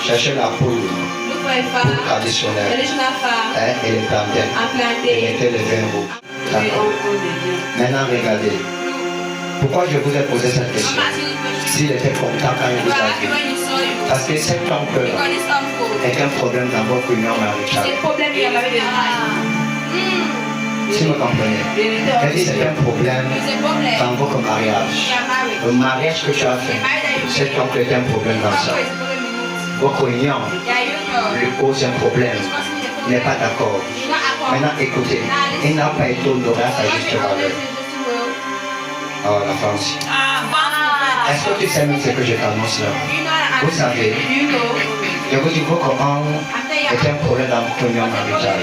Cherchez la poule traditionnelle. Et les plantains. Et mettez le vin rouge. D'accord. Maintenant, regardez. Pourquoi je vous ai posé cette question? S'il était content quand il vous a vu. Parce que cet oncle-là est un problème dans votre union maritale. Si vous comprenez, elle dit c'est un problème dans votre mariage. Le mariage que tu as fait, cet oncle est un problème dans ça. Votre union lui pose un problème. Il n'est pas d'accord. Maintenant, écoutez, il n'a pas été honoré à sa juste valeur. Oh, la France. Est-ce que tu sais même ce que je t'annonce là? Vous savez, je vous dis que votre oncle est un problème dans votre union maritale.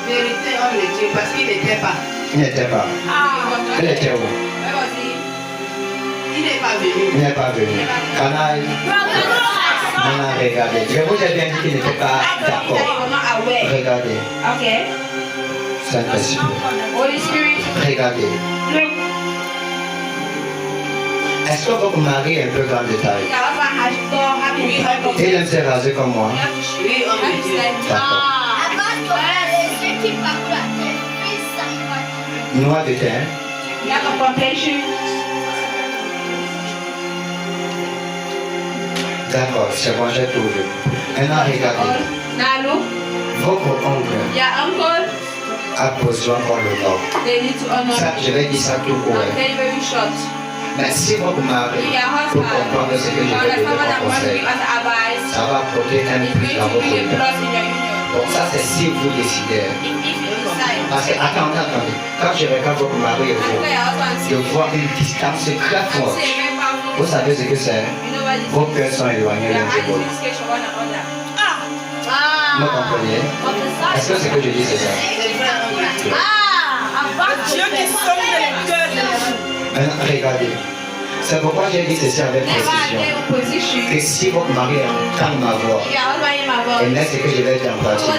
Vérité, on le dit parce qu'il n'était pas. Il n'était pas. Il était où? Il n'est pas venu. Il n'est pas venu. Canaille. Maintenant, regardez. Je vous ai bien dit qu'il n'était pas d'accord. Regardez. Saint-Esprit. Regardez. Est-ce que votre mari est un peu grand de taille? Il aime se raser comme moi? Oui, on le dit. D'accord. Noir de teint. D'accord, c'est bon, j'ai trouvé. Maintenant, regardez. Votre oncle a besoin qu'on l'honnore. Ça, je vais dire ça tout court. Mais si votre mari peut comprendre ce que je vais donner comme conseil, ça va apporter un plus dans votre union. Donc ça, c'est si vous décidez. Parce que, attendez. Quand je regarde votre mari et vous, je vois une distance très forte. Vous savez ce que c'est? Vos cœurs sont éloignés l'un de l'autre. Vous comprenez? Est-ce que ce que je dis, c'est ça? Dieu qui sonne les cœurs. Maintenant, regardez. C'est pourquoi j'ai dit ceci avec précision. Que si votre mari entend ma voix, et met ce que je vais dire en pratique,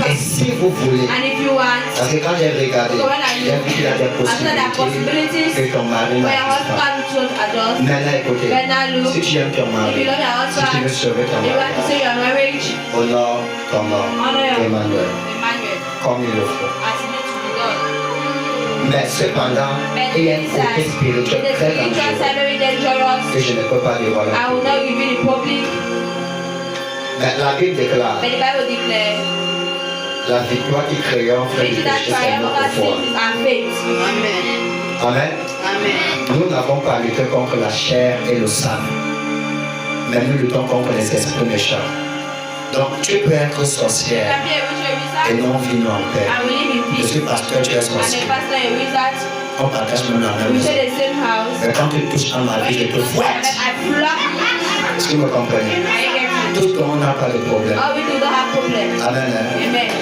et si vous voulez, parce que quand j'ai regardé, j'ai vu qu'il y a des possibilités que ton mari n'assiste pas. Maintenant, écoutez, si tu aimes ton mari, si tu veux sauver ton mari, honore ton mari, Emmanuel, comme il le faut. Mais cependant, il y a un côté spirituel très dangereux que je ne peux pas dévoiler. Mais la Bible déclare la victoire qui triomphe du péché, c'est notre foi. Amen. Nous n'avons pas lutté contre la chair et le sang, mais nous luttons contre les esprits méchants. Donc tu peux être sorcière et non vivre en paix. Je suis pasteur, tu es sorcier. On partage même la même maison. Mais quand tu touches en ma vie, je te fouette. Est-ce que vous me comprenez? Tout le monde n'a pas de problème. Amen.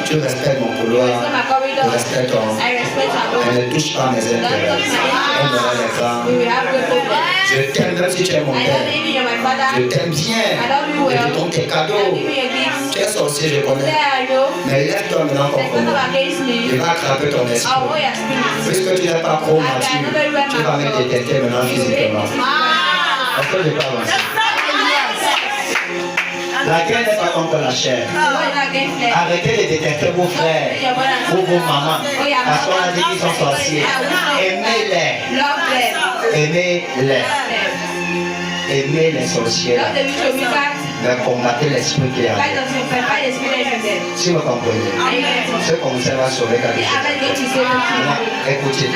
Tu respectes mon couloir. Je respecte ton. Elle ne touche pas mes intérêts. On aura les grands. Je t'aime même si tu es mon père. Je t'aime bien. Et je donne tes cadeaux. Tu es sorcier, je connais. Mais lève-toi maintenant contre moi. Je vais attraper ton esprit. Puisque tu n'es pas trop mature, tu vas me détecter maintenant physiquement. Est-ce que je parle ainsi? La guerre n'est pas contre la chair. Arrêtez de détester vos frères ou vos mamans. Parce qu'on a dit qu'ils sont sorciers. Aimez-les. Aimez-les. Aimez les sorciers. Mais combattez l'esprit qui est en vous. Si vous comprenez, ce conseil va sauver quelque chose. Écoutez,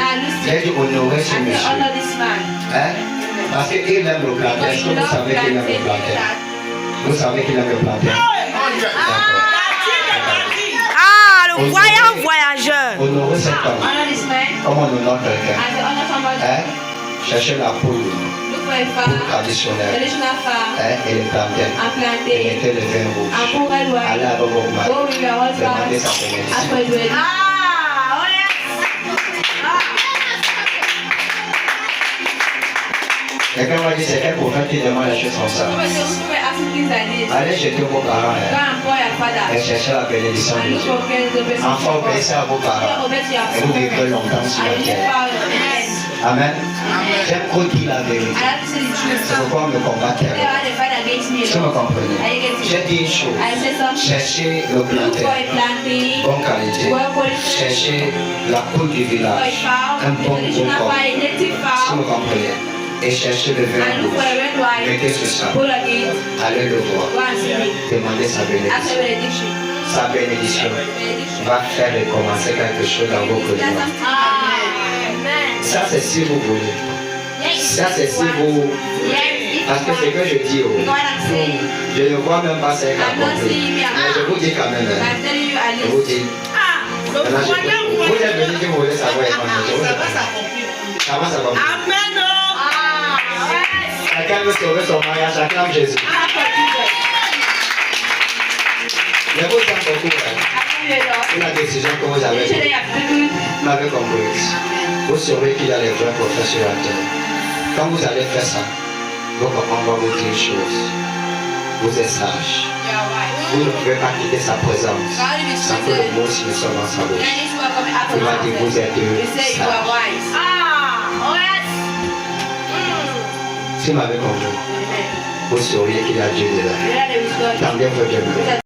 j'ai dû honorer ce monsieur. Parce qu'il aime le plantain. Est-ce que vous savez qu'il aime le plantain? Vous savez qu'il aime le plantain. Le voyant voyageur. Honorez cet homme. Comme on honore quelqu'un. Cherchez la poule traditionnelle. Et les plantains. Et mettez le vin rouge. Allez avec vos maris. Demandez sa bénédiction. Quelqu'un m'a dit c'est quel prophète qui demande les choses comme ça. Allez jeter vos parents et cherchez la bénédiction de Dieu. Enfants, obéissez à vos parents et vous vivrez longtemps sur la terre. Amen. J'aime qu'on dit la vérité. C'est pourquoi on me combat tellement. Si vous me comprenez, j'ai dit une chose. Cherchez le plantain, bonne qualité. Cherchez la poule du village, un bon corps. Si vous comprenez. Et cherchez le vin rouge. Mettez sur ça. Allez le voir. Demandez sa bénédiction. Sa bénédiction va faire recommencer quelque chose dans vos quotidiens. Ça, c'est si vous voulez. Ça, c'est si vous... Parce que ce que je dis, je ne vois même pas ce qu'a compris. Mais je vous dis quand même. Je vous dis. Vous êtes venu que vous voulez savoir. Comment ça va? Amen. Chacun veut sauver son mariage, chacun aime Jésus. Je vous aime beaucoup. C'est la décision que vous avez comprise. Vous saurez qu'il y a les vrais prophètes sur la terre. Quand vous allez faire ça, votre papa va vous dire une chose. Vous êtes sage. Vous ne pouvez pas quitter sa présence sans que le mot s'y soit dans sa bouche. Il va dire vous êtes sages. Si vous m'avez compris, vous sauriez qu'il y a Dieu dedans. Tendez vos genoux.